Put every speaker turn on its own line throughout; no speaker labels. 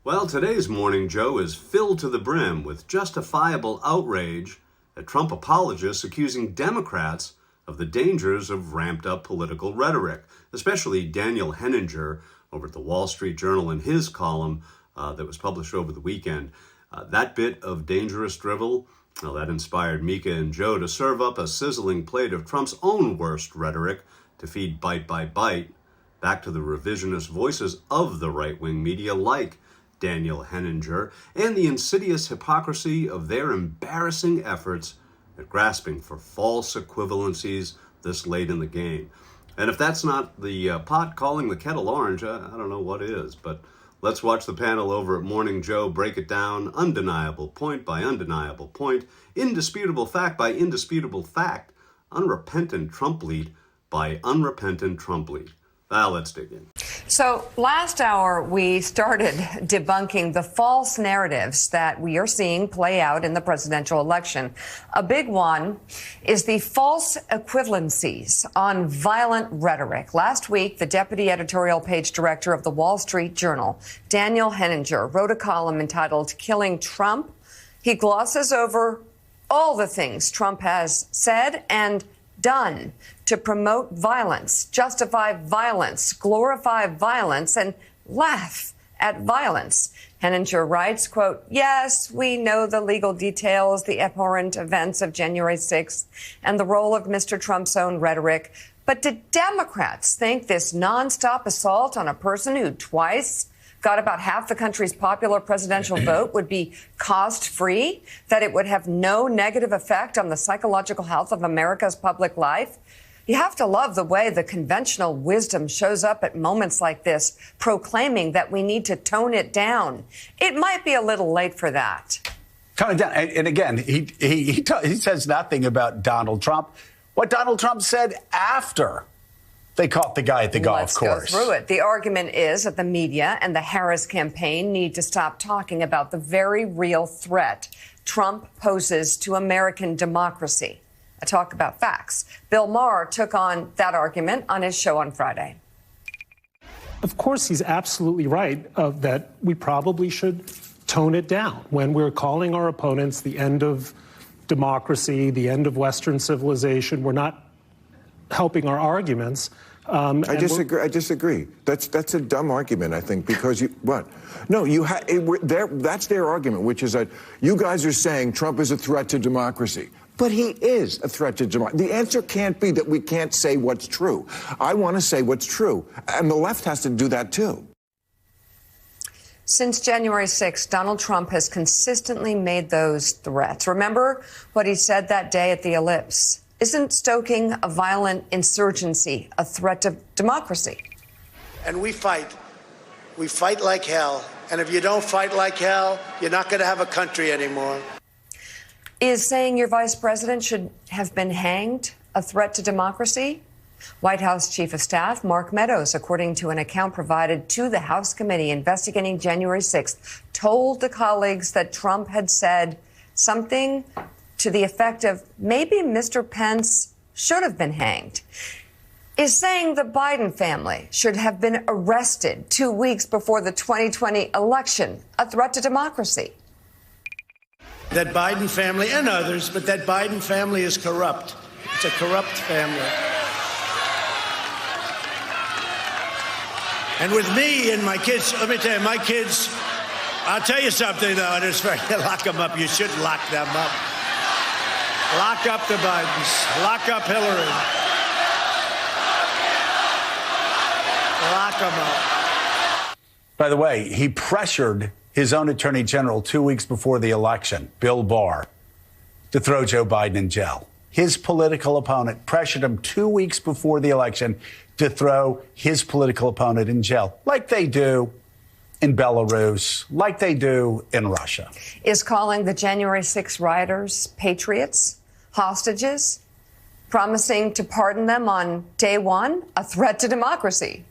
Well, today's Morning Joe is filled to the brim with justifiable outrage at Trump apologists accusing Democrats of the dangers of ramped-up political rhetoric, especially Daniel Henninger over at the Wall Street Journal in his column that was published over the weekend. That bit of dangerous drivel, well, that inspired Mika and Joe to serve up a sizzling plate of Trump's own worst rhetoric to feed bite by bite back to the revisionist voices of the right-wing media like Daniel Henninger, and the insidious hypocrisy of their embarrassing efforts at grasping for false equivalencies this late in the game. And if that's not the pot calling the kettle orange, I don't know what is. But let's watch the panel over at Morning Joe break it down undeniable point by undeniable point, indisputable fact by indisputable fact, unrepentant Trump lead by unrepentant Trump lead. Let's dig in.
So last hour, we started debunking the false narratives that we are seeing play out in the presidential election. A big one is the false equivalencies on violent rhetoric. Last week, the deputy editorial page director of the Wall Street Journal, Daniel Henninger, wrote a column entitled Killing Trump. He glosses over all the things Trump has said and done to promote violence, justify violence, glorify violence, and laugh at violence. Henninger writes, quote, "Yes, we know the legal details, the abhorrent events of January 6th, and the role of Mr. Trump's own rhetoric. But did Democrats think this nonstop assault on a person who twice got about half the country's popular presidential vote would be cost-free, that it would have no negative effect on the psychological health of America's public life? You have to love the way the conventional wisdom shows up at moments like this, proclaiming that we need to tone it down. It might be a little late for that."
Tone it down. And again, he says nothing about Donald Trump. What Donald Trump said after they caught the guy at the golf course.
Let's go through it. The argument is that the media and the Harris campaign need to stop talking about the very real threat Trump poses to American democracy. I talk about facts. Bill Maher took on that argument on his show on Friday.
Of course, he's absolutely right that we probably should tone it down when we're calling our opponents the end of democracy, the end of Western civilization. We're not helping our arguments.
I disagree. That's a dumb argument, I think, because that's their argument, which is that you guys are saying Trump is a threat to democracy. But he is a threat to democracy. The answer can't be that we can't say what's true. I want to say what's true, and the left has to do that too.
Since January 6th, Donald Trump has consistently made those threats. Remember what he said that day at the Ellipse? Isn't stoking a violent insurgency a threat to democracy?
And we fight. We fight like hell. And if you don't fight like hell, you're not going to have a country anymore.
Is saying your vice president should have been hanged a threat to democracy? White House Chief of Staff Mark Meadows, according to an account provided to the House committee investigating January 6th, told the colleagues that Trump had said something to the effect of maybe Mr. Pence should have been hanged. Is saying the Biden family should have been arrested 2 weeks before the 2020 election a threat to democracy?
That Biden family and others, but that Biden family is corrupt. It's a corrupt family. And with me and my kids, let me tell you, my kids, I'll tell you something, though, and it's very, lock them up. You should lock them up. Lock up the Bidens. Lock up Hillary. Lock them up.
By the way, he pressured his own attorney general 2 weeks before the election, Bill Barr, to throw Joe Biden in jail. His political opponent pressured him 2 weeks before the election to throw his political opponent in jail, like they do in Belarus, like they do in Russia.
Is calling the January 6 rioters patriots, hostages, promising to pardon them on day one, a threat to democracy?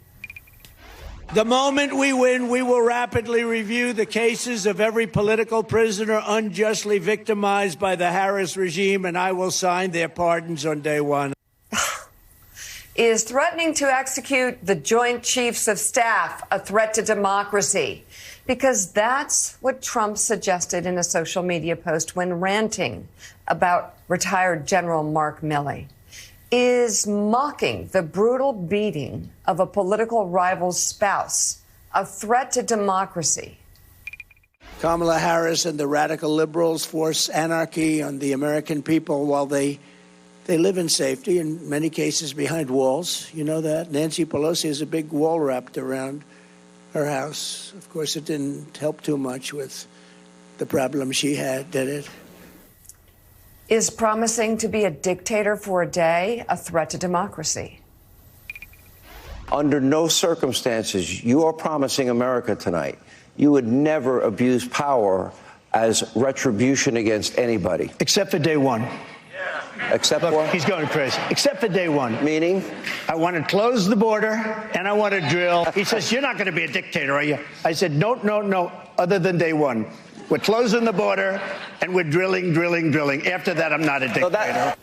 The moment we win, we will rapidly review the cases of every political prisoner unjustly victimized by the Harris regime, and I will sign their pardons on day one.
Is threatening to execute the Joint Chiefs of Staff a threat to democracy? Because that's what Trump suggested in a social media post when ranting about retired General Mark Milley. Is mocking the brutal beating of a political rival's spouse a threat to democracy?
Kamala Harris and the radical liberals force anarchy on the American people while they live in safety, in many cases behind walls. You know that? Nancy Pelosi has a big wall wrapped around her house. Of course, it didn't help too much with the problem she had, did it?
Is promising to be a dictator for a day a threat to democracy?
Under no circumstances, you are promising America tonight, you would never abuse power as retribution against anybody.
Except for day one.
Except
Look,
what?
he's going crazy. Except for day one.
Meaning?
I want to close the border, and I want to drill. He says, you're not going to be a dictator, are you? I said, no, other than day one. We're closing the border, and we're drilling. After that, I'm not a dictator.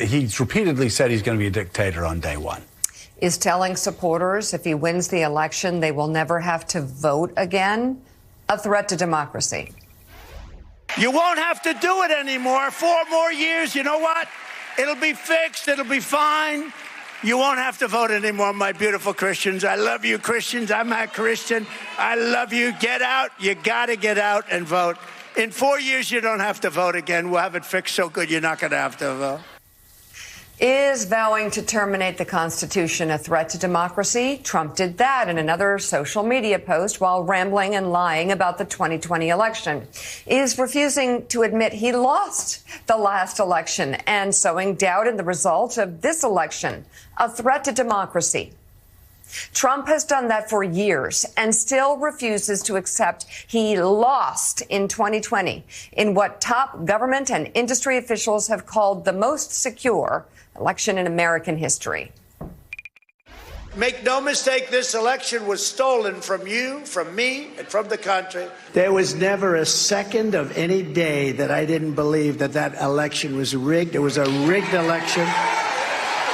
He's repeatedly said he's going to be a dictator on day one.
Is telling supporters if he wins the election, they will never have to vote again a threat to democracy?
You won't have to do it anymore. 4 more years, you know what? It'll be fixed. It'll be fine. You won't have to vote anymore, my beautiful Christians. I love you, Christians. I'm a Christian. I love you. Get out. You got to get out and vote. In 4 years, you don't have to vote again. We'll have it fixed so good you're not going to have to vote.
Is vowing to terminate the Constitution a threat to democracy? Trump did that in another social media post while rambling and lying about the 2020 election. Is refusing to admit he lost the last election and sowing doubt in the result of this election a threat to democracy? Trump has done that for years and still refuses to accept he lost in 2020 in what top government and industry officials have called the most secure election in American history.
Make no mistake, this election was stolen from you, from me, and from the country. There was never a second of any day that I didn't believe that that election was rigged. It was a rigged election.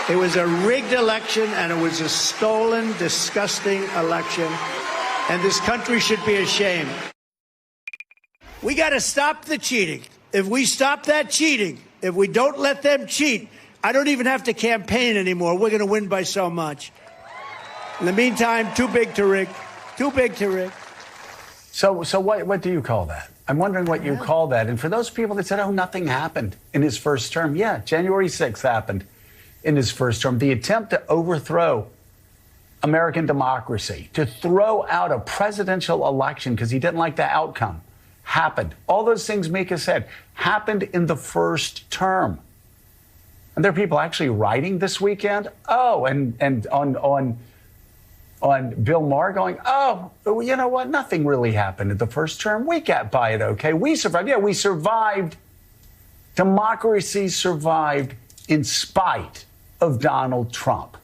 It was a rigged election, and it was a stolen, disgusting election. And this country should be ashamed. We got to stop the cheating. If we stop that cheating, if we don't let them cheat, I don't even have to campaign anymore. We're going to win by so much. In the meantime, too big to rig. Too big to rig.
So what do you call that? I'm wondering what you call that. And for those people that said, oh, nothing happened in his first term. Yeah, January 6th happened in his first term. The attempt to overthrow American democracy, to throw out a presidential election because he didn't like the outcome, happened. All those things Mika said happened in the first term. And there are people actually writing this weekend. Oh, and on Bill Maher going, oh, you know what? Nothing really happened in the first term. We got by it, okay? We survived. Yeah, we survived. Democracy survived in spite of Donald Trump.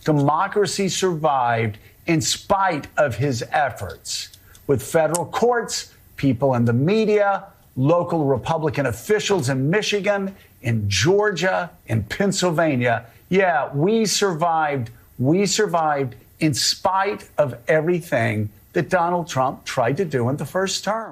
Democracy survived in spite of his efforts with federal courts, people in the media, local Republican officials in Michigan, in Georgia, in Pennsylvania. Yeah, we survived. We survived in spite of everything that Donald Trump tried to do in the first term.